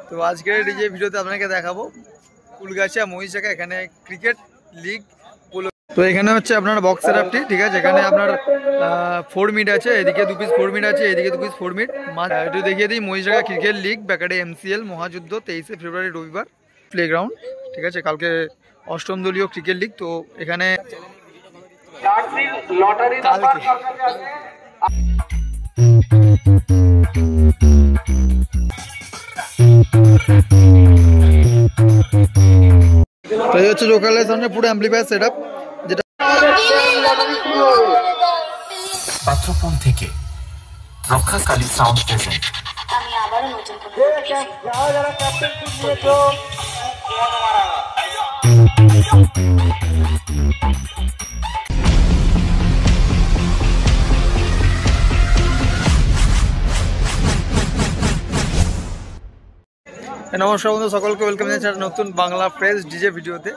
তো আজকের এই যে ভিডিওতে আপনাকে দেখাবো কুলগাছিয়া মহিষাখা এখানে ক্রিকেট লিগ। তো এখানে হচ্ছে আপনার বক্স সেটআপটি, ঠিক আছে। এখানে আপনার 4 মিট আছে, এদিকে 2 পিস 4 মিট আছে, এদিকে 2 পিস 4 মিট। একটু দেখিয়ে দিই, মহিষাখা ক্রিকেট লিগ ব্যাকাডে MCL মহাযুদ্ধ 23শে ফেব্রুয়ারি রবিবার প্লেগ্রাউন্ড, ঠিক আছে। কালকে 8ম দলীয় ক্রিকেট লিগ। তো এখানে তো এই হচ্ছে লোকালের সামনে পুরো অ্যাম্পলিফায়ার সেটআপ, যেটা পাত্রপুর থেকে রক্ষাকালী সাউন্ড প্রেজেন্ট। আমি আবারও নতুন নমস্কার বন্ধু, সকলকে ওয়েলকাম জানাচ্ছি নতুন বাংলা ফ্রেশ ডিজে ভিডিওতে।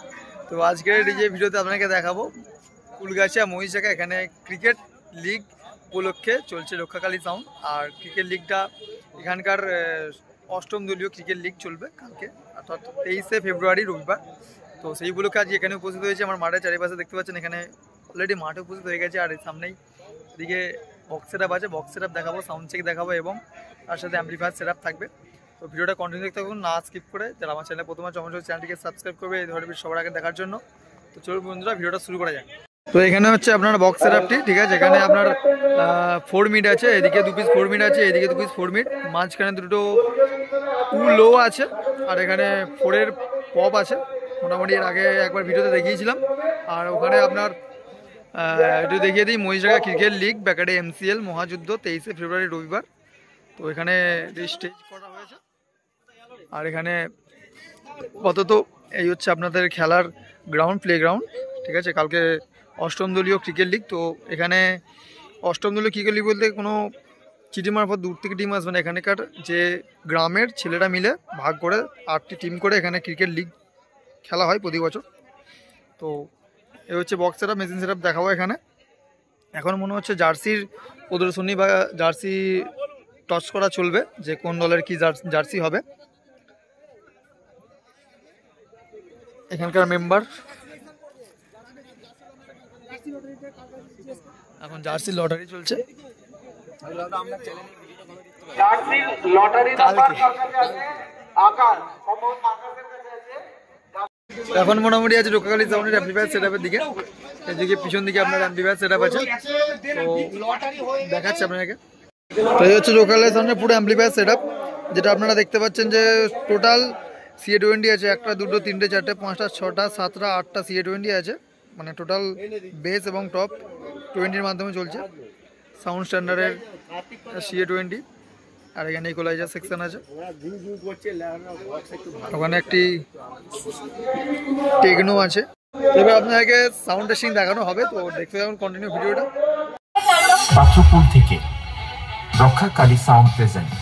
তো আজকের ডিজে ভিডিওতে আপনাকে দেখাবো কুলগাছিয়া মহিষাখা এখানে ক্রিকেট লিগ উপলক্ষে চলছে রক্ষাকালী সাউন্ড। আর ক্রিকেট লিগটা এখানকার 8ম দলীয় ক্রিকেট লিগ চলবে কালকে, অর্থাৎ 23শে ফেব্রুয়ারি রবিবার। তো সেই উপলক্ষে আজ এখানে উপস্থিত হয়েছে। আমার মাঠের চারিপাশে দেখতে পাচ্ছেন, এখানে অলরেডি মাঠে উপস্থিত হয়ে গেছে। আর এর সামনেই এদিকে বক্স সেটআপ আছে, বক্স সেটআপ দেখাবো, সাউন্ড চেক দেখাবো এবং তার সাথে অ্যাম্পলিফায়ার সেটআপ থাকবে। তো ভিডিওটা কন্টিনিউ দেখতে থাকুন, না স্কিপ করে। যারা আমার চ্যানেলে প্রথমে অবশ্যই চ্যানেলটিকে সাবস্ক্রাইব করবে এই ধরনের সবার আগে দেখার জন্য। তো চলুন বন্ধুরা, ভিডিওটা শুরু করা যাক। তো এখানে হচ্ছে আপনার বক্স সেটআপটি, ঠিক আছে। এখানে আপনার 4 মিট আছে, এদিকে 2 পিস 4 মিট আছে, এদিকে 2 পিস 4 মিট, মাঝখানে দুটো 2 লো আছে, আর এখানে 4-এর পপ আছে। মোটামুটি এর আগে একবার ভিডিওতে দেখিয়েছিলাম। আর ওখানে আপনার একটু দেখিয়ে দিই, মহিষাখা ক্রিকেট লিগ ব্যাকাডে MCL মহাযুদ্ধ 23শে ফেব্রুয়ারি রবিবার। তো এখানে স্টেজ করা হয়েছে। আর এখানে আপাতত এই হচ্ছে আপনাদের খেলার গ্রাউন্ড, প্লেগ্রাউন্ড, ঠিক আছে। কালকে 8ম দলীয় ক্রিকেট লিগ। তো এখানে 8ম দলীয় ক্রিকেট লিগ বলতে কোনো চিঠি মারফত দূর থেকে টিম আসবে না। এখানকার যে গ্রামের ছেলেরা মিলে ভাগ করে 8টি টিম করে এখানে ক্রিকেট লিগ খেলা হয় প্রতি বছর। তো এই হচ্ছে বক্স সেটআপ, মেশিন সেটআপ দেখাবো এখানে। এখন মনে হচ্ছে জার্সির প্রদর্শনী বা জার্সি টস করা চলবে, যে কোন দলের কি জার্সি হবে। এখানকার মেম্বার এখন জার্সি লটারি চলছে। এখন মোটামুটি আছে রক্ষাকালী সাউন্ডের অ্যাম্পলিফায়ার সেটআপের দিকে। এদিকে পিছন দিকে আপনার অ্যাম্পলিফায়ার সেটআপ আছে, তো দেখাচ্ছি আপনাকে। তো এই হচ্ছে লোকালের সামনে পুরো অ্যাম্পলিফায়ার সেটআপ, যেটা আপনারা দেখতে পাচ্ছেন যে টোটাল CA20 আছে, 1টা 2টো 3টে 4টে 5টা 6টা 7টা 8টা CA20 আছে। মানে টোটাল বেস এবং টপ 20-র মাধ্যমে চলছে। Sound স্ট্যান্ডার্ডের CA20। আর এখানে ইকুয়ালাইজার সেকশন আছে, ওখানে একটি টেকনো আছে। এবার আপনাকে সাউন্ড টেস্টিং দেখানো হবে, তো দেখতে থাকুন কন্টিনিউ ভিডিওটা। পাত্রপুর থেকে Rakshakali sound present.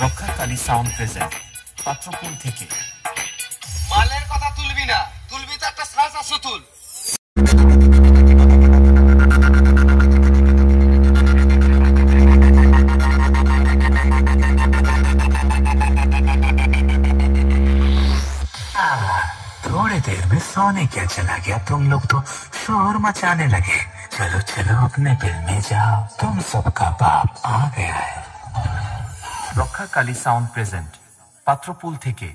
Rakshakali sound present Patrapur থেকে। মালের কথা তুলবি না, তুলবি তো একটা সাজ আসো তুল। सोने क्या चला गया, तुम लोग तो शोर मचाने लगे। चलो चलो अपने बिल में जाओ, तुम सबका बाप आ गया है। রক্ষাকালী সাউন্ড প্রেজেন্ট পাত্রপুল থেকে।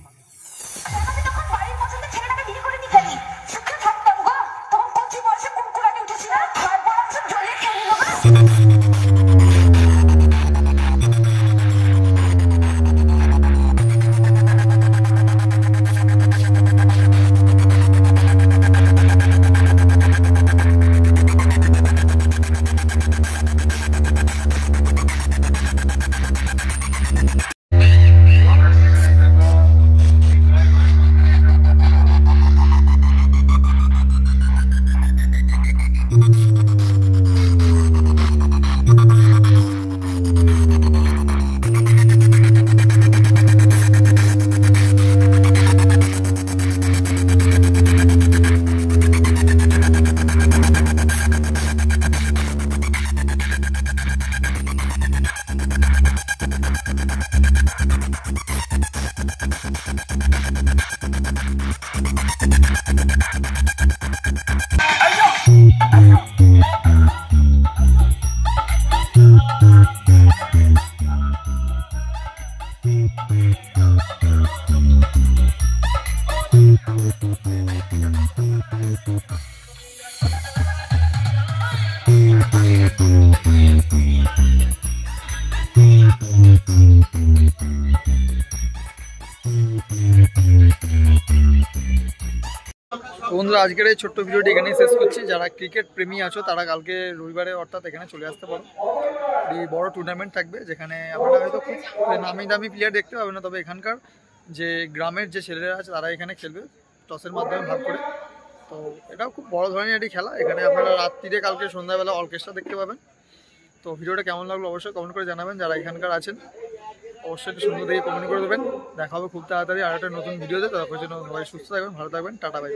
বন্ধুরা আজকের এই ছোট্ট ভিডিওটি এখানেই শেষ করছি। যারা ক্রিকেট প্রেমী আছো তারা কালকে রবিবারে অর্থাৎ এখানে চলে আসতে পারো। এই বড় টুর্নামেন্ট থাকবে যেখানে আপনারা হয়তো খুব নামি দামি প্লেয়ার দেখতে পাবেন না, তবে এখানকার যে গ্রামের যে ছেলেরা আছে তারা এখানে খেলবে টসের মাধ্যমে ভাগ করে। তো এটাও খুব বড় ধরনের একটি খেলা। এখানে আপনারা রাত্রিরে কালকে সন্ধ্যাবেলা অর্কেস্ট্রা দেখতে পাবেন। তো ভিডিওটা কেমন লাগলো অবশ্যই কমেন্ট করে জানাবেন। যারা এখানকার আছেন অবশ্যই একটু সুন্দর দেখে কমেন্ট করে দেবেন। দেখা হবে খুব তাড়াতাড়ি আর একটা নতুন ভিডিওতে। ততক্ষণের জন্য সবাই সুস্থ থাকবেন, ভালো থাকবেন, টাটা বাই।